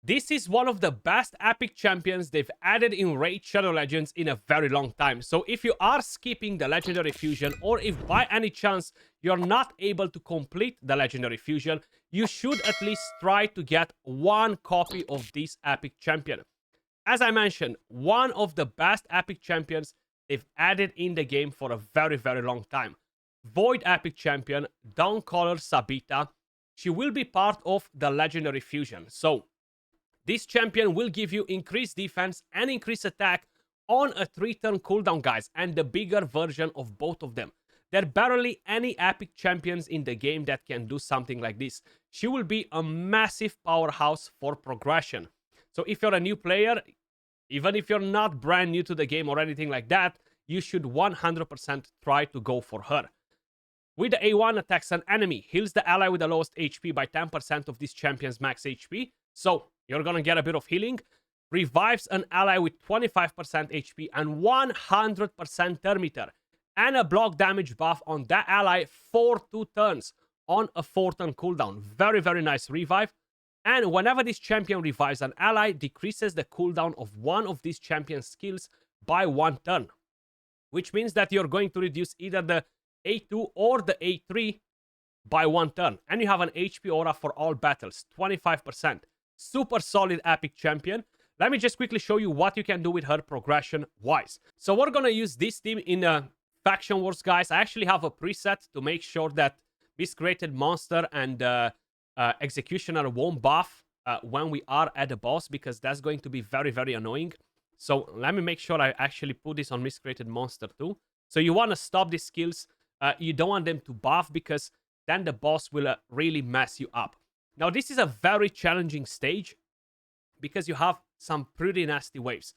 This is one of the best epic champions they've added in Raid Shadow Legends in a very long time. So if you are skipping the Legendary Fusion, or if by any chance you're not able to complete the Legendary Fusion, you should at least try to get one copy of this epic champion. As I mentioned, one of the best epic champions they've added in the game for a very, very long time. Void epic champion, Dawncaller Sabitha. She will be part of the Legendary Fusion. So this champion will give you increased defense and increased attack on a 3-turn cooldown, guys, and the bigger version of both of them. There are barely any epic champions in the game that can do something like this. She will be a massive powerhouse for progression. So if you're a new player, even if you're not brand new to the game or anything like that, you should 100% try to go for her. With the A1, attacks an enemy, heals the ally with the lowest HP by 10% of this champion's max HP. So you're gonna get a bit of healing. Revives an ally with 25% HP and 100% turn meter. And a block damage buff on that ally for 2 turns on a 4-turn cooldown. Very, very nice revive. And whenever this champion revives an ally, decreases the cooldown of one of these champion's skills by 1 turn. Which means that you're going to reduce either the A2 or the A3 by 1 turn. And you have an HP aura for all battles, 25%. Super solid epic champion. Let me just quickly show you what you can do with her progression-wise. So we're going to use this team in Faction Wars, guys. I actually have a preset to make sure that Miscreated Monster and Executioner won't buff when we are at the boss, because that's going to be very, very annoying. So let me make sure I actually put this on Miscreated Monster too. So you want to stop these skills. You don't want them to buff, because then the boss will really mess you up. Now, this is a very challenging stage because you have some pretty nasty waves.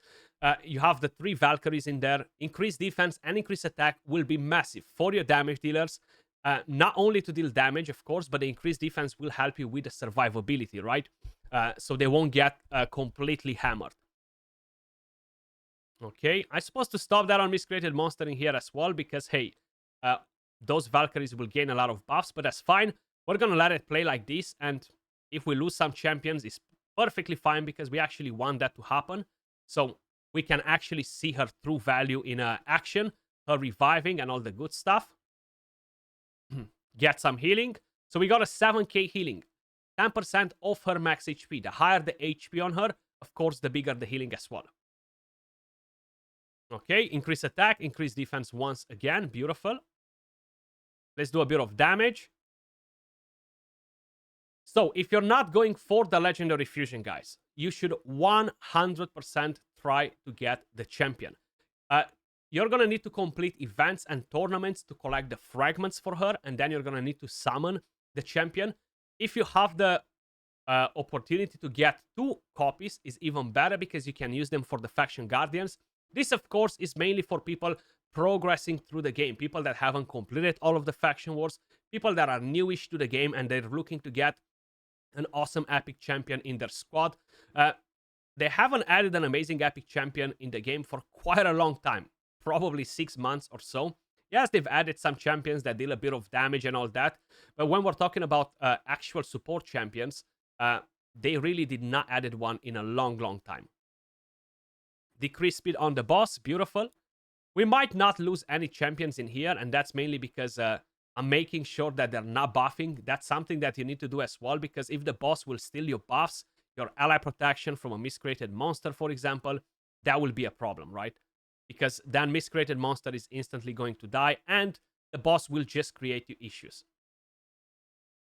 You have the 3 Valkyries in there. Increased defense and increased attack will be massive for your damage dealers. Not only to deal damage, of course, but the increased defense will help you with the survivability, right? So they won't get completely hammered. Okay, I'm supposed to stop that on Miscreated Monster in here as well, because, hey, those Valkyries will gain a lot of buffs, but that's fine. We're going to let it play like this, and if we lose some champions, it's perfectly fine, because we actually want that to happen. So we can actually see her true value in action, her reviving and all the good stuff. Get some healing. So we got a 7k healing. 10% of her max HP. The higher the HP on her, of course, the bigger the healing as well. Okay, increase attack, increase defense once again. Beautiful. Let's do a bit of damage. So if you're not going for the Legendary Fusion, guys, you should 100% try to get the champion. You're going to need to complete events and tournaments to collect the fragments for her, and then you're going to need to summon the champion. If you have the opportunity to get 2 copies, is even better, because you can use them for the Faction Guardians. This, of course, is mainly for people progressing through the game, people that haven't completed all of the Faction Wars, people that are newish to the game, and they're looking to get an awesome epic champion in their squad. They haven't added an amazing epic champion in the game for quite a long time, probably 6 months or so. Yes, they've added some champions that deal a bit of damage and all that, but when we're talking about actual support champions, they really did not added one in a long, long time. Decrease speed on the boss, beautiful. We might not lose any champions in here, and that's mainly because I'm making sure that they're not buffing. That's something that you need to do as well, because if the boss will steal your buffs, your ally protection from a Miscreated Monster, for example, that will be a problem, right? Because then Miscreated Monster is instantly going to die, and the boss will just create you issues.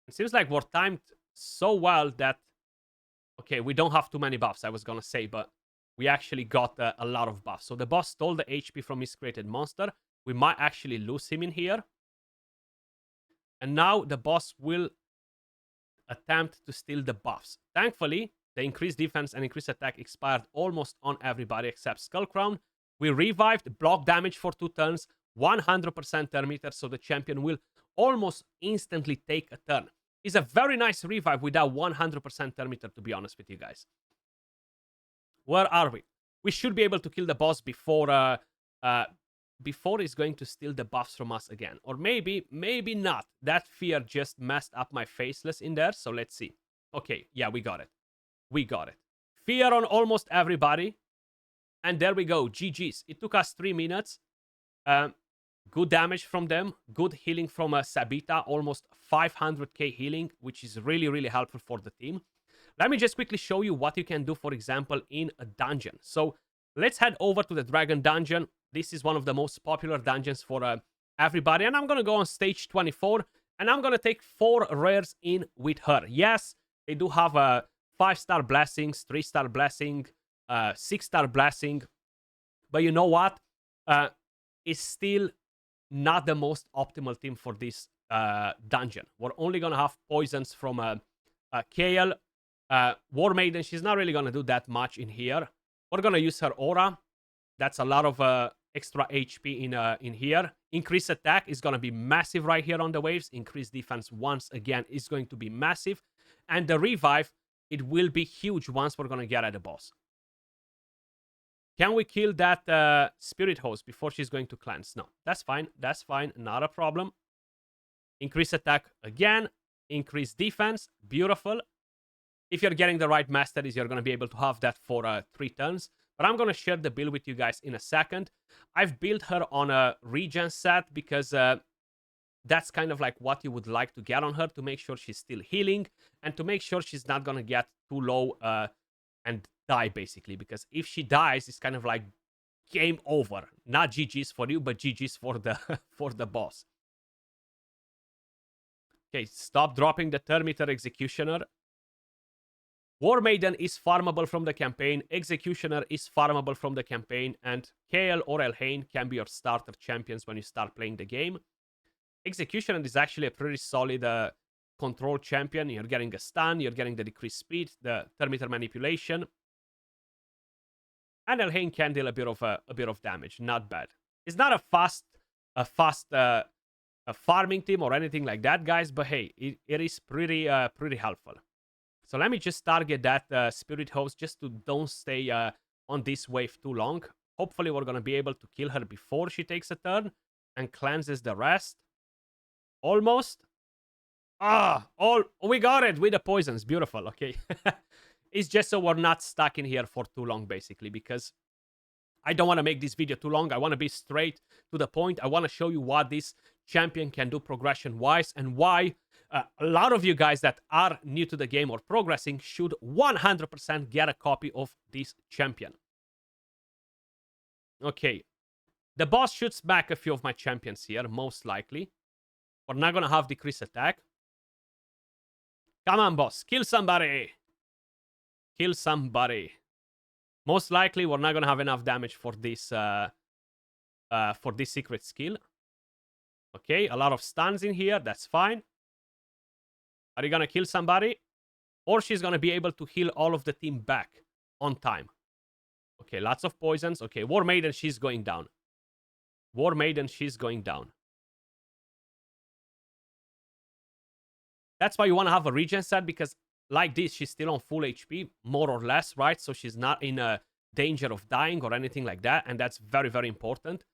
It seems like we're timed so well that, okay, we don't have too many buffs, I was gonna say, but we actually got a lot of buffs. So the boss stole the HP from Miscreated Monster. We might actually lose him in here. And now the boss will attempt to steal the buffs. Thankfully, the increased defense and increased attack expired almost on everybody except Skullcrown. We revived, block damage for 2 turns, 100% turn meter, so the champion will almost instantly take a turn. It's a very nice revive without 100% turn meter, to be honest with you guys. Where are we? We should be able to kill the boss before he's going to steal the buffs from us again. Or maybe not. That fear just messed up my faceless in there, so let's see. Okay, yeah, we got it. We got it. Fear on almost everybody. And there we go. GG's. It took us 3 minutes. Good damage from them. Good healing from Sabitha. Almost 500k healing, which is really, really helpful for the team. Let me just quickly show you what you can do, for example, in a dungeon. So let's head over to the Dragon Dungeon. This is one of the most popular dungeons for everybody. And I'm going to go on stage 24. And I'm going to take 4 rares in with her. Yes, they do have 5-star blessings, 3-star blessing, 6-star blessing. But you know what? It's still not the most optimal team for this dungeon. We're only going to have poisons from Kael. War Maiden, she's not really going to do that much in here. We're going to use her aura. That's a lot of extra HP in here. Increase attack is going to be massive right here on the waves. Increase defense once again is going to be massive. And the revive, it will be huge once we're going to get at the boss. Can we kill that spirit host before she's going to cleanse? No, that's fine. That's fine. Not a problem. Increase attack again. Increase defense. Beautiful. If you're getting the right masteries, you're going to be able to have that for 3 turns. But I'm going to share the build with you guys in a second. I've built her on a regen set because that's kind of like what you would like to get on her to make sure she's still healing and to make sure she's not going to get too low and die, basically. Because if she dies, it's kind of like game over. Not GG's for you, but GG's for the, for the boss. Okay, stop dropping the Termiter Executioner. War Maiden is farmable from the campaign, Executioner is farmable from the campaign, and Kael or Elhain can be your starter champions when you start playing the game. Executioner is actually a pretty solid control champion. You're getting a stun, you're getting the decreased speed, the Termiter Manipulation. And Elhain can deal a bit of damage, not bad. It's not a fast farming team or anything like that, guys, but hey, it is pretty helpful. So let me just target that Spirit Host just to don't stay on this wave too long. Hopefully we're going to be able to kill her before she takes a turn and cleanses the rest. Almost. We got it with the poisons. Beautiful, okay. It's just so we're not stuck in here for too long, basically, because I don't want to make this video too long. I want to be straight to the point. I want to show you what this champion can do progression-wise and why a lot of you guys that are new to the game or progressing should 100% get a copy of this champion. Okay. The boss shoots back a few of my champions here, most likely. We're not going to have decreased attack. Come on, boss. Kill somebody. Kill somebody. Most likely, we're not going to have enough damage for this secret skill. Okay, a lot of stuns in here. That's fine. Are you going to kill somebody? Or she's going to be able to heal all of the team back on time. Okay, lots of poisons. Okay, War Maiden, she's going down. War Maiden, she's going down. That's why you want to have a regen set, because like this, she's still on full HP, more or less, right? So she's not in a danger of dying or anything like that. And that's very, very important.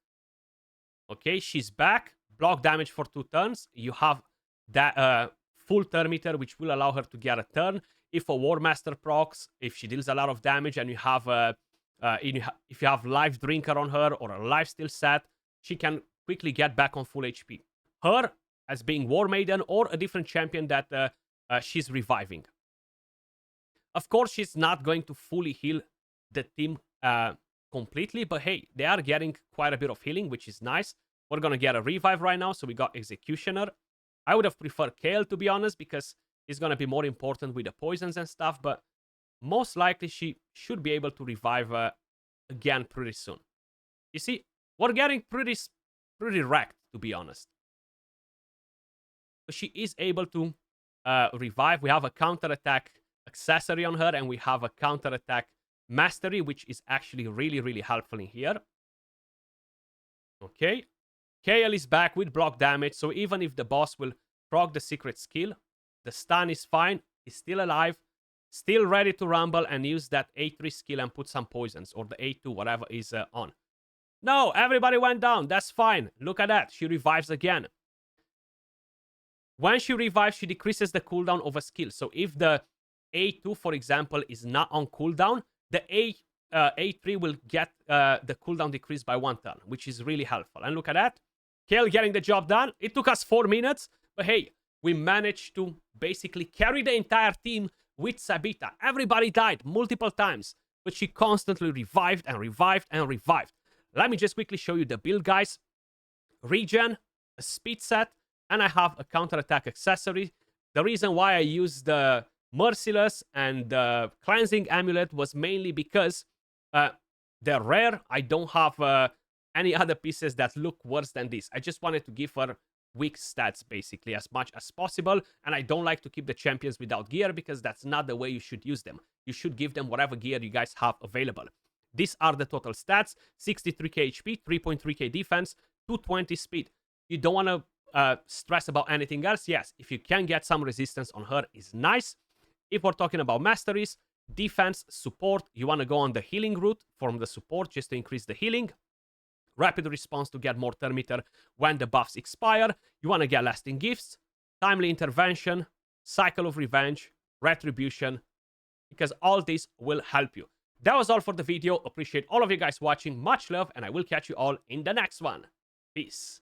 Okay, she's back. Block damage for 2 turns. You have that full Termiter, which will allow her to get a turn. If a War Master procs, if she deals a lot of damage and you have if you have Life Drinker on her or a Lifesteal set, she can quickly get back on full HP. Her, as being War Maiden or a different champion that she's reviving. Of course, she's not going to fully heal the team completely, but hey, they are getting quite a bit of healing, which is nice. We're going to get a revive right now, so we got Executioner. I would have preferred Kael, to be honest, because it's going to be more important with the poisons and stuff, but most likely she should be able to revive again pretty soon. You see, we're getting pretty wrecked, to be honest. But she is able to revive. We have a counterattack accessory on her, and we have a counterattack mastery, which is actually really, really helpful in here. Okay. Kael is back with block damage, so even if the boss will proc the secret skill, the stun is fine, he's still alive, still ready to rumble and use that A3 skill and put some poisons, or the A2, whatever is on. No, everybody went down, that's fine. Look at that, she revives again. When she revives, she decreases the cooldown of a skill, so if the A2, for example, is not on cooldown, the A3 will get the cooldown decreased by 1 turn, which is really helpful. And look at that. Kale getting the job done. It took us 4 minutes, but hey, we managed to basically carry the entire team with Sabitha. Everybody died multiple times, but she constantly revived and revived and revived. Let me just quickly show you the build, guys. Regen, a speed set, and I have a counterattack accessory. The reason why I used the Merciless and the Cleansing Amulet was mainly because they're rare. I don't have any other pieces that look worse than this. I just wanted to give her weak stats, basically, as much as possible. And I don't like to keep the champions without gear, because that's not the way you should use them. You should give them whatever gear you guys have available. These are the total stats: 63k HP, 3.3k defense, 220 speed. You don't want to stress about anything else. Yes, if you can get some resistance on her, is nice. If we're talking about masteries, defense, support, you want to go on the healing route from the support just to increase the healing. Rapid response to get more turn meter when the buffs expire. You want to get lasting gifts, timely intervention, cycle of revenge, retribution, because all this will help you. That was all for the video. Appreciate all of you guys watching. Much love, and I will catch you all in the next one. Peace.